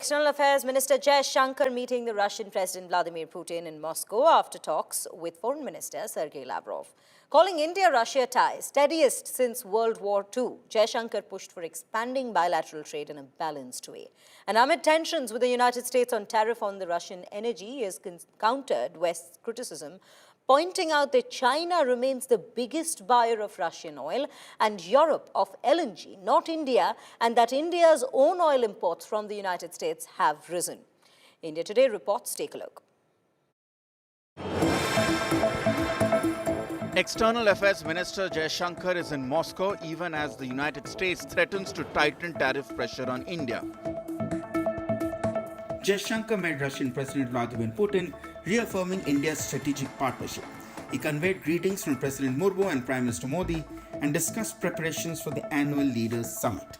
External Affairs Minister Jaishankar meeting the Russian President Vladimir Putin in Moscow after talks with Foreign Minister Sergei Lavrov. Calling India-Russia ties steadiest since World War II, Jaishankar pushed for expanding bilateral trade in a balanced way. And amid tensions with the United States on tariff on the Russian energy, he has countered West's criticism, pointing out that China remains the biggest buyer of Russian oil and Europe of LNG, not India, and that India's own oil imports from the United States have risen. India Today reports, take a look. External Affairs Minister Jaishankar is in Moscow even as the United States threatens to tighten tariff pressure on India. Jaishankar met Russian President Vladimir Putin, reaffirming India's strategic partnership. He conveyed greetings from President Murmu and Prime Minister Modi and discussed preparations for the annual Leaders Summit.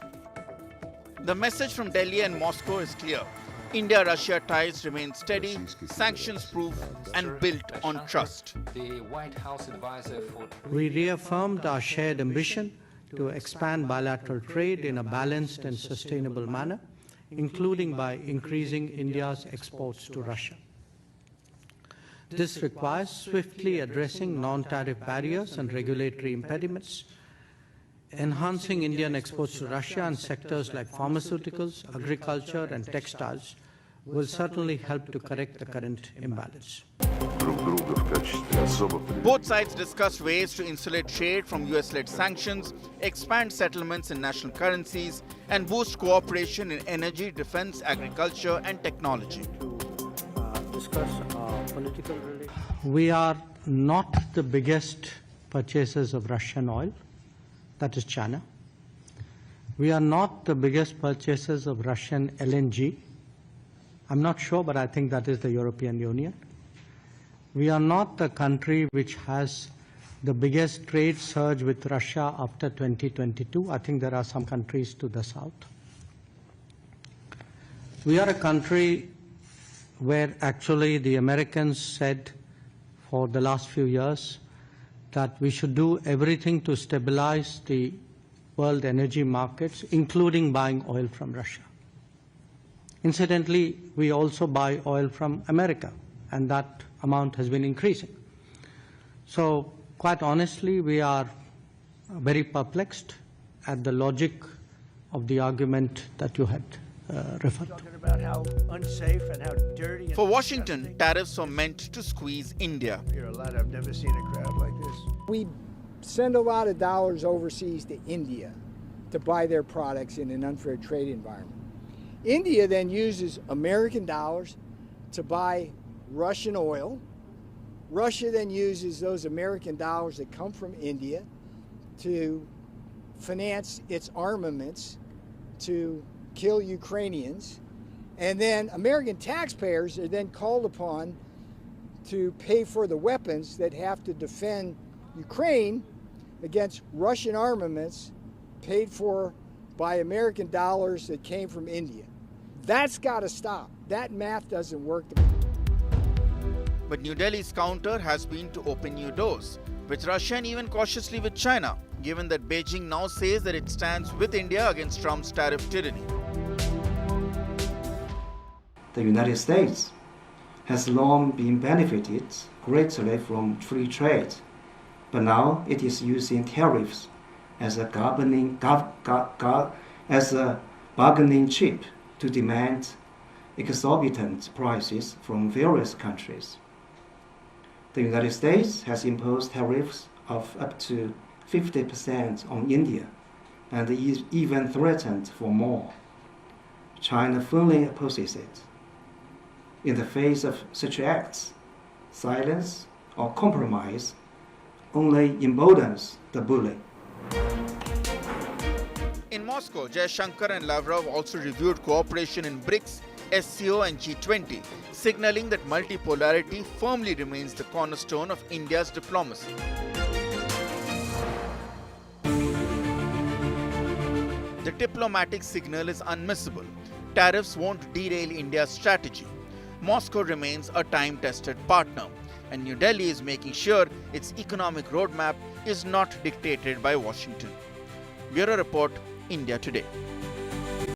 The message from Delhi and Moscow is clear. India-Russia ties remain steady, sanctions-proof and built on trust. We reaffirmed our shared ambition to expand bilateral trade in a balanced and sustainable manner, including by increasing India's exports to Russia. This requires swiftly addressing non-tariff barriers and regulatory impediments, enhancing Indian exports to Russia and sectors like pharmaceuticals, agriculture and textiles will certainly help to correct the current imbalance. Both sides discussed ways to insulate trade from US-led sanctions, expand settlements in national currencies, and boost cooperation in energy, defense, agriculture, and technology. We are not the biggest purchasers of Russian oil, that is China. We are not the biggest purchasers of Russian LNG. I'm not sure, but I think that is the European Union. We are not the country which has the biggest trade surge with Russia after 2022. I think there are some countries to the south. We are a country where actually the Americans said for the last few years that we should do everything to stabilize the world energy markets, including buying oil from Russia. Incidentally, we also buy oil from America, and that amount has been increasing. So, quite honestly, we are very perplexed at the logic of the argument that you had referred to. About how unsafe and how dirty. For Washington, tariffs were meant to squeeze India. I've never seen a crowd like this. We send a lot of dollars overseas to India to buy their products in an unfair trade environment. India then uses American dollars to buy Russian oil. Russia then uses those American dollars that come from India to finance its armaments to kill Ukrainians. And then American taxpayers are then called upon to pay for the weapons that have to defend Ukraine against Russian armaments paid for by American dollars that came from India. That's got to stop. That math doesn't work. But New Delhi's counter has been to open new doors, with Russia and even cautiously with China, given that Beijing now says that it stands with India against Trump's tariff tyranny. The United States has long been benefited greatly from free trade, but now it is using tariffs as a bargaining chip to demand exorbitant prices from various countries. The United States has imposed tariffs of up to 50% on India and even threatened for more. China firmly opposes it. In the face of such acts, silence or compromise only emboldens the bully. In Moscow, Jaishankar and Lavrov also reviewed cooperation in BRICS, SCO and G20, signaling that multipolarity firmly remains the cornerstone of India's diplomacy. The diplomatic signal is unmissable. Tariffs won't derail India's strategy. Moscow remains a time-tested partner, and New Delhi is making sure its economic roadmap is not dictated by Washington. Bureau Report, India Today.